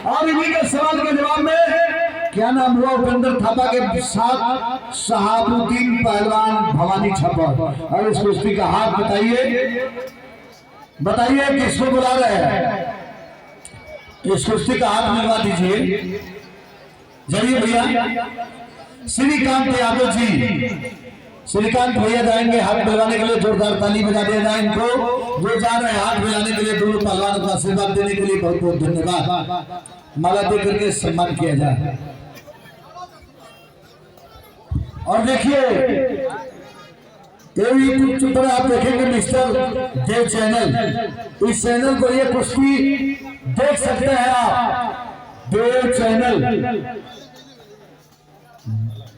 और इन्हीं के सवाल के जवाब में क्या नाम हुआ उपेंद्र थापा के साथ शहाबुद्दीन पहलवान भवानी छपर। और इस कुश्ती का हाथ बताइए किसको बुला रहे हैं। इस कुश्ती का हाथ मिलवा दीजिए। चलिए भैया श्रीकांत यादव जी, श्रीकांत भैया जाएंगे हाथ मिलवाने के लिए। जोरदार ताली बजा दिया जाए इनको। जो जा रहे हैं हाथ मिलाने के लिए, दोनों पहलवानों का आशीर्वाद देने के लिए बहुत बहुत धन्यवाद। माला दे करके सम्मान किया जाए। और देखिए यूट्यूब पर आप देखेंगे मिस्टर देव चैनल। इस चैनल को ये कुश्ती देख सकते हैं आप। देव चैनल,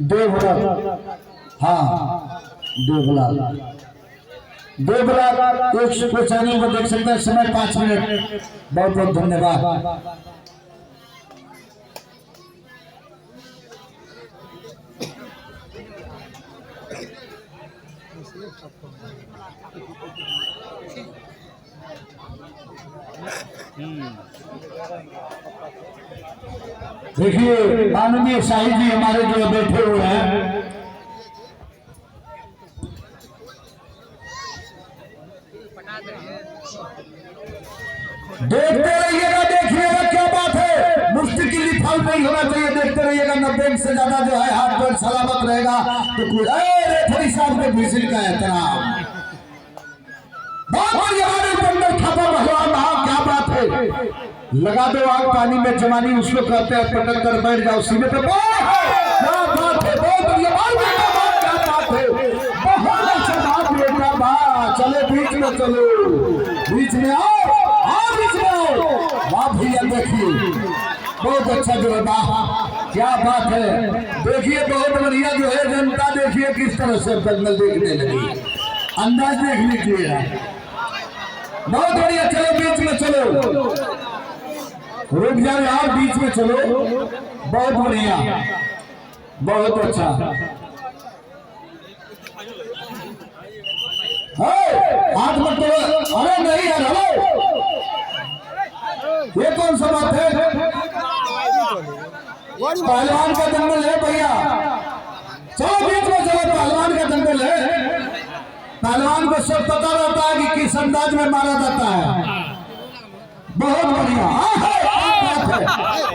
देवलाल, हाँ देवलाल, इस चैनल को देख सकते हैं। समय 5 मिनट। बहुत बहुत धन्यवाद। देखिए माननीय शाही जी हमारे जो बैठे हुए हैं, देखते रहिएगा, देखिएगा क्या बात है। मुफ्ती की लिफाल नहीं होना चाहिए। देखते रहिएगा। 90 से ज्यादा जो है हाथ पैर सलामत रहेगा तो कोई रेफरी साहब के विजिल का एहतराम। बहुत बढ़िया उपेंद्र थापा पहलवान, क्या बात है। लगा दो आग पानी में जवानी उसको कहते हैं। पटक कर बैठ जाओ सीने पे। क्या बात है, बहुत बढ़िया बात, क्या बात है, बहुत अच्छा बात बेटा बात। चलो बीच में, चलो बीच में आओ, बीच में आओ। वाह भैया देखिए बहुत अच्छा जो है, वाह क्या बात है। देखिए बहुत बढ़िया जो है जनता। देखिए किस तरह से दंगल देखने लगी, अंदाज देख लीजिए। बहुत बढ़िया। चलो बीच में चलो, रुक जाओ यार, बीच में चलो। बहुत बढ़िया, बहुत अच्छा। हाथ मत करो। अरे नहीं यार, हेलो, ये कौन सा बात है। पहलवान का दंगल है भैया। चलो बीच में चलो, पहलवान का दंगल है। पहलवान को सब पता रहता है कि किस अंदाज में मारा जाता है। बहुत बढ़िया,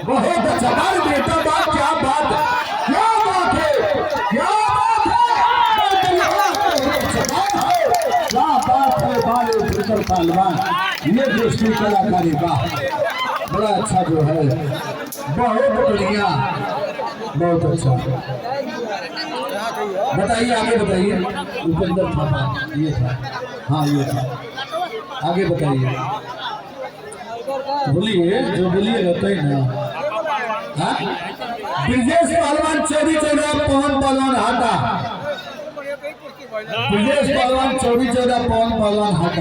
बहुत अच्छा बेटा बात। क्या बात है, क्या बात है, क्या बात है। बाल पहलवान ये दृष्टि कलाकारी का बड़ा अच्छा जो है, बहुत बढ़िया, बहुत अच्छा। बताइए आगे बताइए। उपेंद्र थापा ये था, हाँ ये था। आगे बताइए, बोलिए जो बोलिए रहता है ना। ब्रजेश पहलवान चौरी चौरा, पवन पहलवान हाटा। ब्रजेश पहलवान चौरी चौरा, पवन पहलवान हाटा।